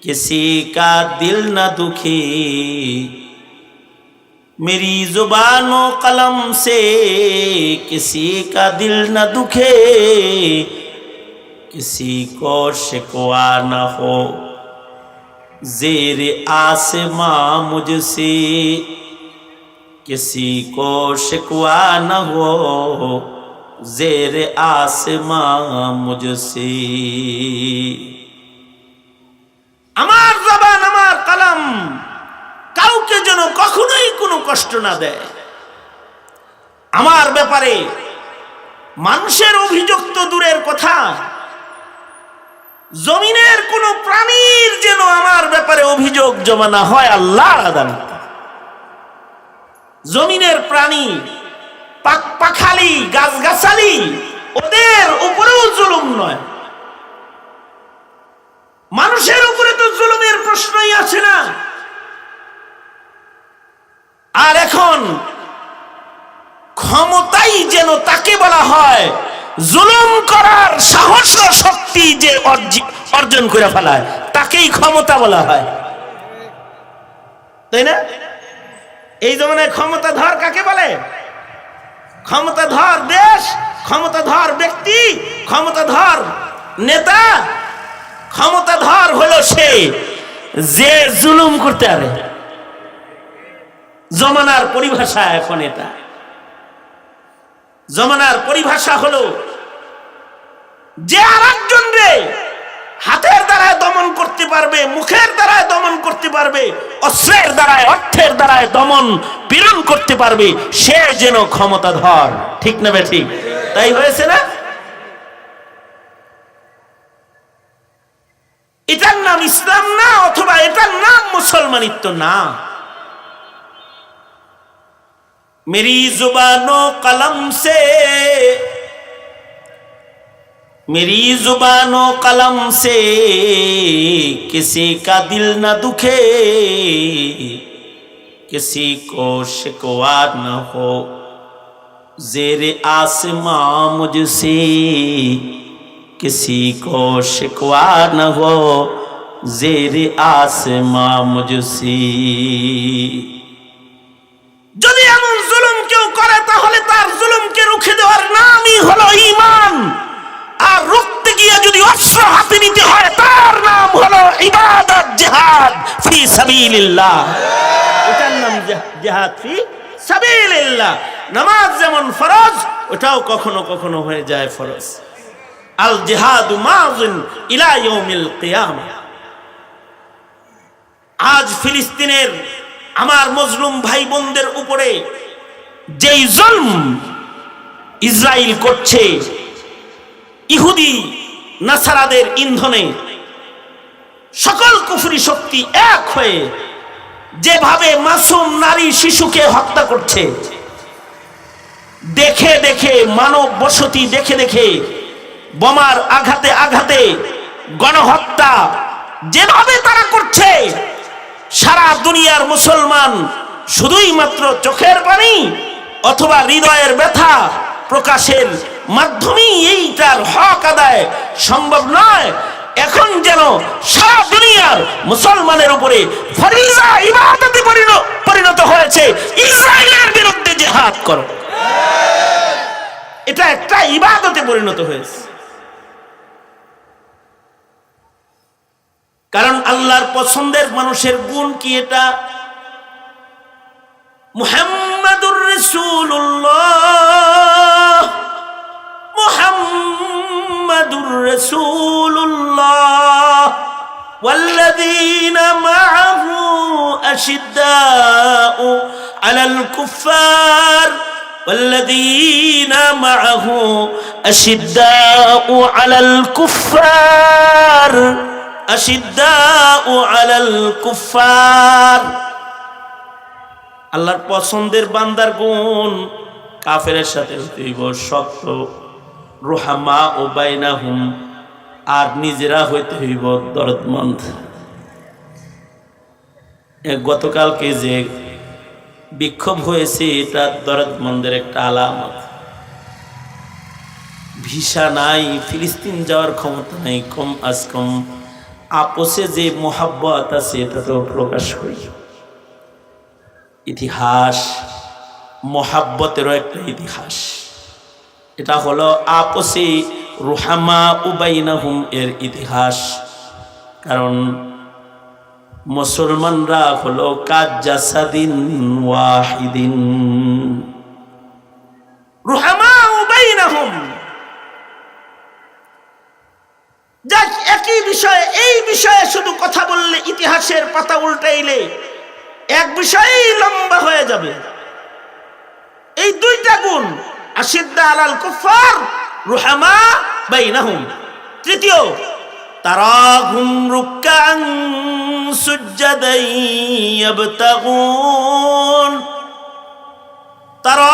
किसी का दिल न दुखी, मेरी जुबानो कलम से किसी का दिल न दुखे, किसी को शिकवा न हो ज़ेर आसमां मुझसे, किसी को शिकवा न हो ज़ेर आसमां मुझसे। আমার জবান আমার কলম কাউকে যেন কখনোই কোনো কষ্ট না দেয়। আমার ব্যাপারে মানুষের অভিযোগ তো দূরের কথা, জমিনের কোন প্রাণীর যেন আমার ব্যাপারে অভিযোগ জমা না হয় আল্লাহর আদালতে। জমিনের প্রাণী পাখালি গাছগাছালি ওদের উপরেও জুলুম নয়, মানুষের উপরে তো জুলুমের প্রশ্নই আসে না। আর এখন ক্ষমতাই যেন তাকে বলা হয় জুলুম করার সাহস ও শক্তি যে অর্জন করে ফেলায়, তাকেই ক্ষমতা বলা হয়, তাই না? এই জমানায় ক্ষমতাধর কাকে বলে? ক্ষমতাধর দেশ, ক্ষমতাধর ব্যক্তি, ক্ষমতাধর নেতা। ক্ষমতাধর হলো সে যে জুলুম করতে পারে। জমানার পরিভাষা এখন এটা, জমানার পরিভাষা হলো যে আরেকজন রে হাতের দ্বারায় দমন করতে পারবে, মুখের দ্বারায় দমন করতে পারবে, অস্ত্রের দ্বারায় অর্থের দ্বারায় দমন পীড়ন করতে পারবে, সে যেন ক্ষমতাধর। ঠিক না বে ঠিক? তাই হয়েছে না? এটার নাম ইসলাম না, অথবা এটার নাম মুসলমানিত্ব না। मेरी जुबानो कलम से, मेरी जुबानो कलम से किसी का दिल न दुखे, किसी को शिकवा न हो ज़ेरे आसमां मुझसे, किसी को शिकवा न हो ज़ेरे आसमां मुझसे। যদি এমন জুলুম কেউ করে তাহলে তার জুলুমকে রুখে দেওয়ার নামই হলো ঈমান, আর রুখতে গিয়ে যদি অস্ত্র হাতে নিতে হয় তার নাম হলো ইবাদত, জিহাদ ফি সাবিলিল্লাহ। এটার নাম জিহাদ ফি সাবিলিল্লাহ। নামাজ যেমন ফরজ, ওটাও কখনো কখনো হয়ে যায় ফরজ। আল জিহাদু মাযিন ইলা ইয়াউমিল কিয়ামা। আজ ফিলিস্তিনের আমার মজলুম ভাই বোনদের উপরে যেই জুলম ইসরায়েল করছে, ইহুদি নাসারাদের ইন্ধনে সকল কুফরি শক্তি এক হয়ে যেভাবে মাসুম নারী শিশুকে হত্যা করছে, দেখে দেখে মানব বসতি, দেখে দেখে বোমার আঘাতে আঘাতে গণহত্যা যেভাবে তারা করছে, সারা দুনিয়ার মুসলমান শুধুই মাত্র চোখের পানি অথবা হৃদয়ের ব্যথা প্রকাশের মাধ্যমেই এইটার হক আদায় সম্ভব নয়। এখন যেন সারা দুনিয়ার মুসলমানের উপরে ফরিজা ইবাদতে পরিণত হয়েছে ইসরায়েলের বিরুদ্ধে জিহাদ করো। এটা একটা ইবাদতে পরিণত হয়েছে। কারণ আল্লাহর পছন্দের মানুষের গুণ কি? এটা মুহাম্মাদুর রাসূলুল্লাহ, মুহাম্মাদুর রাসূলুল্লাহ ওয়াল্লাযীনা মা'আহু আশিদ্দাউ আলাল কুফফার, ওয়াল্লাযীনা মা'আহু আশিদ্দাউ আলাল কুফফার, আশিদ্দাউ আলাল কুফফার। আল্লাহর পছন্দের বান্দার গুণ কাফেরের সাথে হইব শক্ত, রুহামা ও বাইনাহুম, আর নিজেরা হইতে হইব দরদমন্দ। গতকালকে যে বিক্ষোভ হয়েছে এটা দরদমন্দের একটা আলামত। ভিসা নাই, ফিলিস্তিন যাওয়ার ক্ষমতা নাই, কম আজ কম আপোষে যে মোহাব্বত আছে এটা তো প্রকাশ করি। ইতিহাস মোহাব্বতেরও একটা ইতিহাস। এটা হলো আপোষে রুহামা উবাইনাহুম এর ইতিহাস। কারণ মুসলমানরা হলো কাজাসাদিন ওয়াহিদিন, রুহামা উবাইনাহুম। যাক, একই বিষয়ে, এই বিষয়ে শুধু কথা বললে, ইতিহাসের পাতা উল্টাইলে এক বিষয়েই লম্বা হয়ে যাবে। এই দুইটা গুণ, আশিদ্দা আলাল কুফফার, রুহামা বাইনাহুম। তৃতীয়, তারাহুম রুকআন সুজদান ইয়াবতাগুন, তারা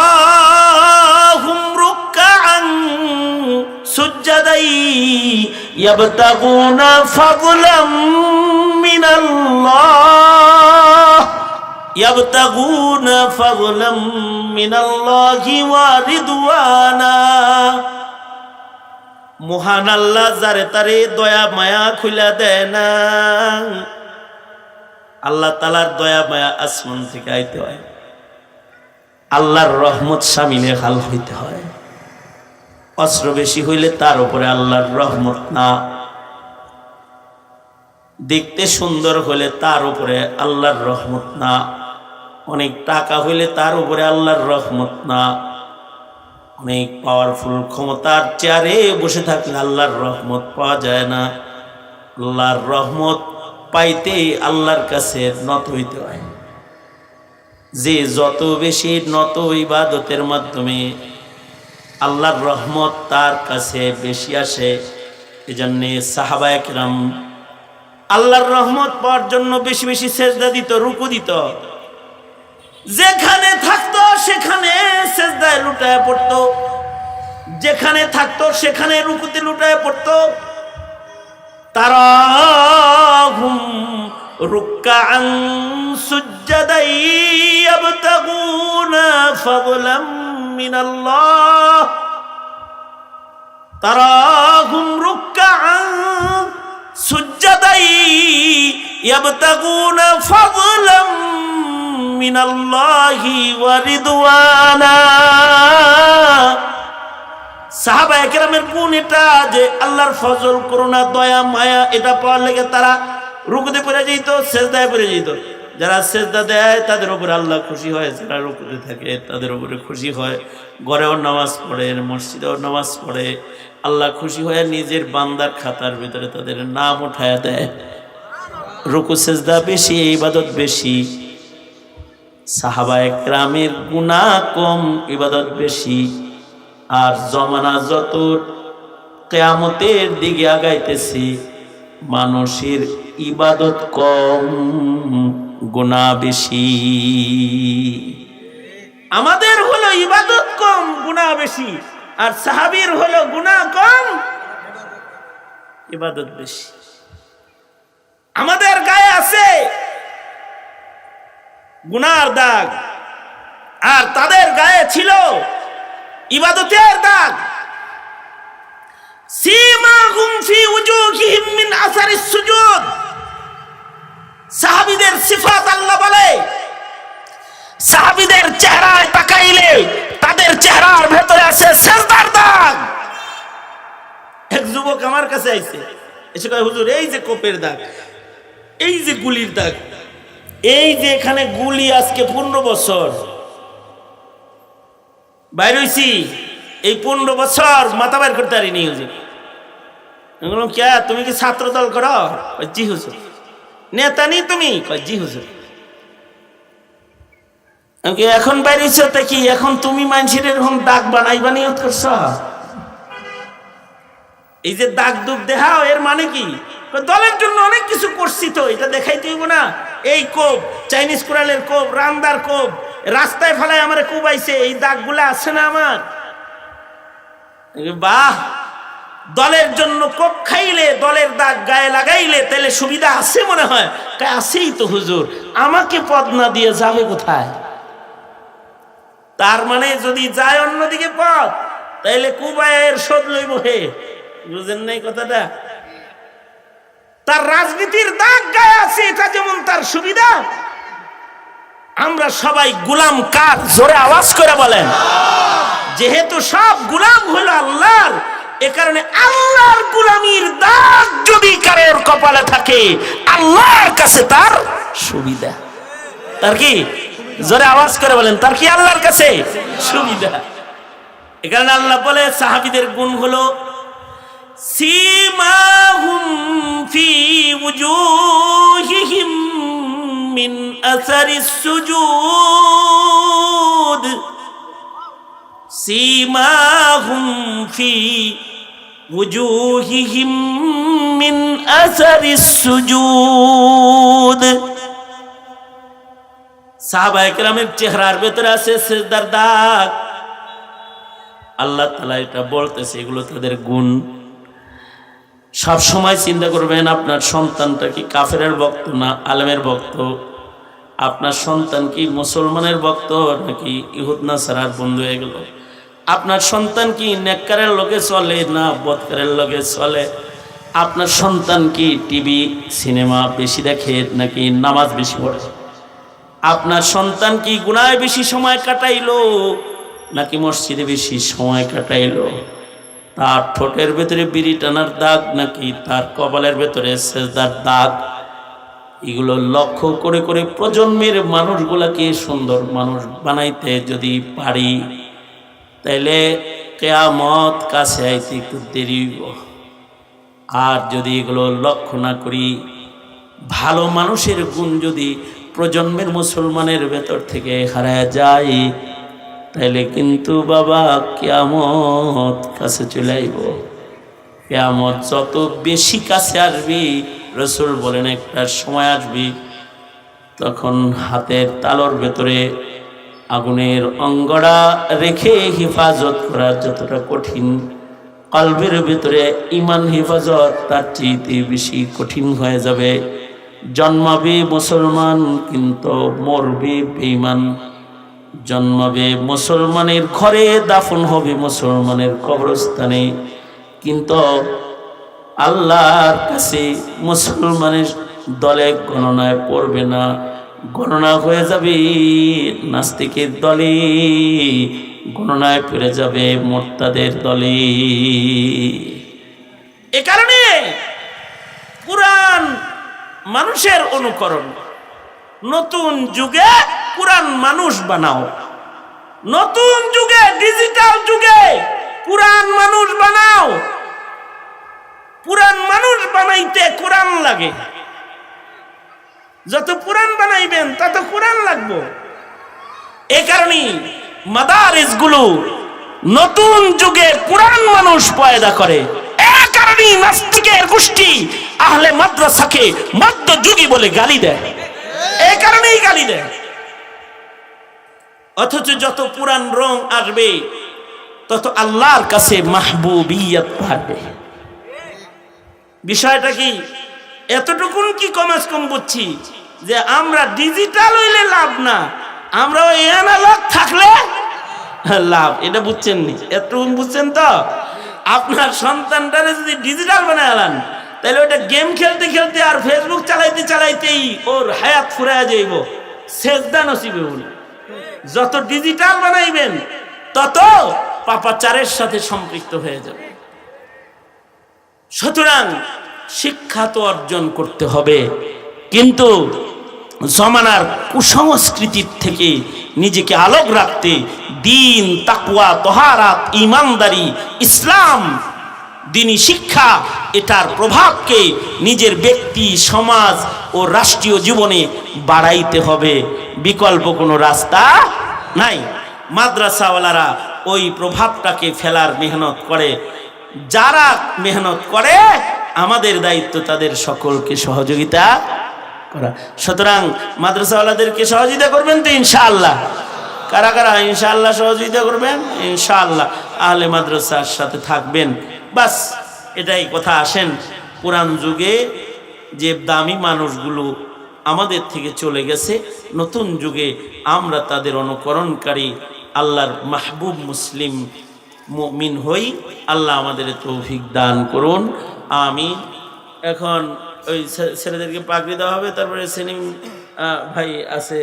সুজ্জাদাই ইয়াবতাগুনা ফাদলাম মিনাল্লাহ ইয়াবতাগুনা ফাদলাম মিনাল্লাহি ওয়া রিদওয়ানা। মহান আল্লাহ যারে তারে দয়া মায়া খুলে দেয় না। আল্লাহ তাআলার দয়া মায়া আসমান থেকে আইতে হয়, আল্লাহর রহমত শামিলে হাল হইতে হয়। অস্ত্র বেশি হইলে তার উপরে আল্লাহর রহমত না, দেখতে সুন্দর হলে তার উপরে আল্লাহর রহমত না, অনেক টাকা হইলে তার উপরে আল্লাহর রহমত না, অনেক পাওয়ারফুল ক্ষমতার চেয়ারে বসে থাকলে আল্লাহর রহমত পাওয়া যায় না। আল্লাহর রহমত পাইতে আল্লাহর কাছে নত হইতে হয়। যে যত বেশি নত ইবাদতের মাধ্যমে আল্লাহর রহমত তার কাছে বেশি আসে। এজন্যে সাহাবায়ে কেরাম আল্লাহর রহমত পাওয়ার জন্য বেশি বেশি সেজদা দিত, রুকু দিত। যেখানে থাকতো সেখানে সেজদায় লুটায় পড়তো, যেখানে থাকতো সেখানে রুকুতে লুটায় পড়তো। তারাহুম রুকআন সুজ্জাদাই ইয়াবতাগুনা ফাদলাম মিনাল্লাহ। তারাহুম রুকআন সুজ্জাদাই ইয়াবতাগুনা ফাদলাম মিনাল্লাহি ওয়া রিদওয়ানা। সাহাবায়ে কেরামের গুণ এটা যে আল্লাহর ফজল, করুণা, দয়া, মায়া এটা পাওয়ার লেগে তারা রুকুতে পড়ে যেত, সেজদায় পড়ে যেত। যারা সেজদা দেয় তাদের উপরে আল্লাহ খুশি হয়, যারা রুকুতে থাকে তাদের উপরে খুশি হয়। ঘরেও নামাজ পড়ে, মসজিদেও নামাজ পড়ে, আল্লাহ খুশি হয়ে নিজের বান্দার খাতার ভিতরে তাদের নাম উঠায়া দেয়। রুকু সেজদা বেশি, ইবাদত বেশি। সাহাবায়ে কেরামের গুনাহ কম, ইবাদত বেশি। আর জমানা যত কিয়ামতের দিকে আগাইতেছি, মানুষের ইবাদত কম, গুনাহ বেশি। আমাদের হলো ইবাদত কম, গুনাহ বেশি। আর সাহাবীর হলো গুনাহ কম, ইবাদত বেশি। আমাদের গায়ে আছে গুনার দাগ, আর তাদের গায়ে ছিল ইবাদতের দাগ। সীমাহুম ফি উজুহিহিম মিন আসারিস সুজুদ। সাহাবীদের সিফাত আল্লাহ বলে, সাহাবীদের চেহারায় তাকাইলে তাদের চেহারার ভেতরে আছে সিজদার দাগ। এক যুবক আমার কাছে আইছে, এসে কয়, হুজুর এই যে কোপের দাগ, এই যে গুলির দাগ, এই যে এখানে গুলি আজকে 15 বছর বাইর হইছি, এই 15 বছর মাথা বাইর করতে পারিনি হুজুর। আমি বললাম, কে তুমি কি ছাত্র দল করো? জি হুজুর। নেতা নি তুমি? জি হুজুর। এখন বাইর হইছ তা কি এখন তুমি মানুষের এরকম দাগ বানাইবা নিয়ত করছ? এই যে দাগ দুগ দেখাও, এর মানে কি? দলের জন্য অনেক কিছু করছি, তো এটা দেখাইতে হইব না? এই কোপ, চাইনিজ কোরালের কোপ, রান্দার কোপ, রাস্তায় ফেলায় আমার কুবাইছে, এই দাগগুলা আছে না আমার? বাহ, দলের জন্য কোপ খাইলে, দলের দাগ গায়ে লাগাইলে তাহলে সুবিধা আছে মনে হয়। আছেই তো হুজুর, আমাকে পদ না দিয়ে যাবে কোথায়? তার মানে যদি যায় অন্যদিকে পদ, তাইলে কুবায়ের শোধ লইব হে। বুঝেন নাই কথাটা? তার রাজনীতির দাগ গায়ে আছে, এটা যেমন তার সুবিধা। আমরা সবাই গোলাম কার? জোরে আওয়াজ করে বলেন। যেহেতু সব গোলাম হলো আল্লাহর, এ কারণে আল্লাহর গোলামির দাগ যদি কারোর কপালে থাকে, আল্লাহর কাছে তার সুবিধা। তার কি? জোরে আওয়াজ করে বলেন, তার কি আল্লাহর কাছে সুবিধা। এ কারণে আল্লাহ বলে সাহাবীদের গুণ হলো সীমাহুম ফি উজুহিহিম মিন আসারিস সুজুদ। সীমাহুম ফি উজুহিহিম মিন আসারিস সুজুদ। সাহাবায়ে কেরামের চেহারার ভেতরে আছে সিজদার দাগ। আল্লাহ তাআলা এটা বলতেছে, এগুলো তাদের গুণ। সব সময় চিন্তা করবেন আপনার সন্তানটা কি কাফেরের ভক্ত না আলেমের ভক্ত, আপনার সন্তান কি মুসলমানের ভক্ত নাকি ইহুদ নাসারার বন্ধু হয়ে গেল, আপনার সন্তান কি নেককারের লগে চলে না বদকারের লগে চলে, আপনার সন্তান কি টিভি সিনেমা বেশি দেখে নাকি নামাজ বেশি পড়ে, আপনার সন্তান কি গুনায় বেশি সময় কাটাইলো নাকি মসজিদে বেশি সময় কাটাইলো, তার ঠোঁটের ভেতরে বিড়ি টানার দাগ নাকি তার কপালের ভেতরে সেজদার দাগ। এগুলো লক্ষ্য করে করে প্রজন্মের মানুষগুলাকে সুন্দর মানুষ বানাইতে যদি পারি, তাইলে কিয়ামত কাছে আইতে একটু দেরি হইব। আর যদি এগুলো লক্ষ্য না করি, ভালো মানুষের গুণ যদি প্রজন্মের মুসলমানের ভেতর থেকে হারায় যায়, তাইলে কিন্তু বাবা কিয়ামত কাছে চলে আইব। কিয়ামত যত বেশি কাছে আসবি, রাসূল বলেন একটা সময় আসবি তখন হাতের তালুর ভেতরে আগুনের অঙ্গড়া রেখে হেফাজত করা যতটা কঠিন, কলবের ভিতরে ঈমান হেফাজত তার চেয়ে বেশি কঠিন হয়ে যাবে। জন্মাবে মুসলমান কিন্তু মরবে বেঈমান, জন্মাবে মুসলমানের ঘরে দাফন হবে মুসলমানের কবরস্থানে, কিন্তু আল্লাহর কাছে মুসলমানের দলে গণনায় পড়বে না, গণনা হয়ে যাবে নাস্তিকের দলে, গণনায় পড়ে যাবে মুরতাদের দলে। এ কারণে কুরআন মানুষের অনুকরণ, নতুন যুগে কুরআন মানুষ বানাও, নতুন যুগে ডিজিটাল যুগে কুরআন মানুষ বানাও। পুরান মানুষ বানাইতে কোরআন লাগে, যত পুরান বানাইবেন তত কোরআন লাগবে। এই কারণে মাদারিস গুলো নতুন যুগে কোরআন মানুষ পয়দা করে। এই কারণে নাস্তিকের গোষ্ঠী আহলে মাদ্রাসাকে মধ্যযুগী বলে গালি দেয়, এই কারণেই গালি দেয়। অথচ যত পুরান রং আসবে তত আল্লাহর কাছে মাহবুবিয়ত বাড়বে। বিষয়টা কি এতটুকুন কি কমাস কম বুঝছি যে আমরা ডিজিটাল হইলে লাভ না, আমরা ওই অ্যানালগ থাকলে লাভ। এটা বুঝছেন নি? এতটুকুন বুঝছেন তো? আপনার সন্তানটারে যদি ডিজিটাল বানায় আলান, তাহলে ওটা গেম খেলতে খেলতে আর ফেসবুক চালাইতে চালাইতেই ওর হায়াত ফুরাইয়া যাইব, সেজদা নসিবে বলে। যত ডিজিটাল বানাইবেন তত পাপাচারের সাথে সম্পৃক্ত হয়ে যাবে। সুতরাং শিক্ষা তো অর্জন করতে হবে, কিন্তু জমানার কুসংস্কৃতির থেকে নিজেকে আলোক রাখতে দিন, তাকওয়া, তহারাত, ঈমানদারি, ইসলাম, দ্বীনি শিক্ষা, এটার প্রভাবকে নিজের ব্যক্তি, সমাজ ও রাষ্ট্রীয় জীবনে বাড়াইতে হবে। বিকল্প কোনো রাস্তা নাই। মাদ্রাসাওয়ালারা ওই প্রভাবটাকে ফেলার মেহনত করে। যারা মেহনত করে, আমাদের দায়িত্ব তাদের সকলকে সহযোগিতা করা। সুতরাং মাদ্রাসাওয়ালাদেরকে সহযোগিতা করবেন তো ইনশাআল্লাহ? কারা কারা ইনশাআল্লাহ সহযোগিতা করবেন? ইনশাআল্লাহ আহলে মাদ্রাসার সাথে থাকবেন, বাস এটাই কথা। আসেন, পুরান যুগে যে দামি মানুষগুলো আমাদের থেকে চলে গেছে, নতুন যুগে আমরা তাদের অনুকরণকারী আল্লাহর মাহবুব মুসলিম মুমিন হই। আল্লাহ আমাদের তৌফিক দান করুন, আমিন। এখন ওই ছেলেদেরকে পাগড়ি দেওয়া হবে, তারপরে সেলিম ভাই আছে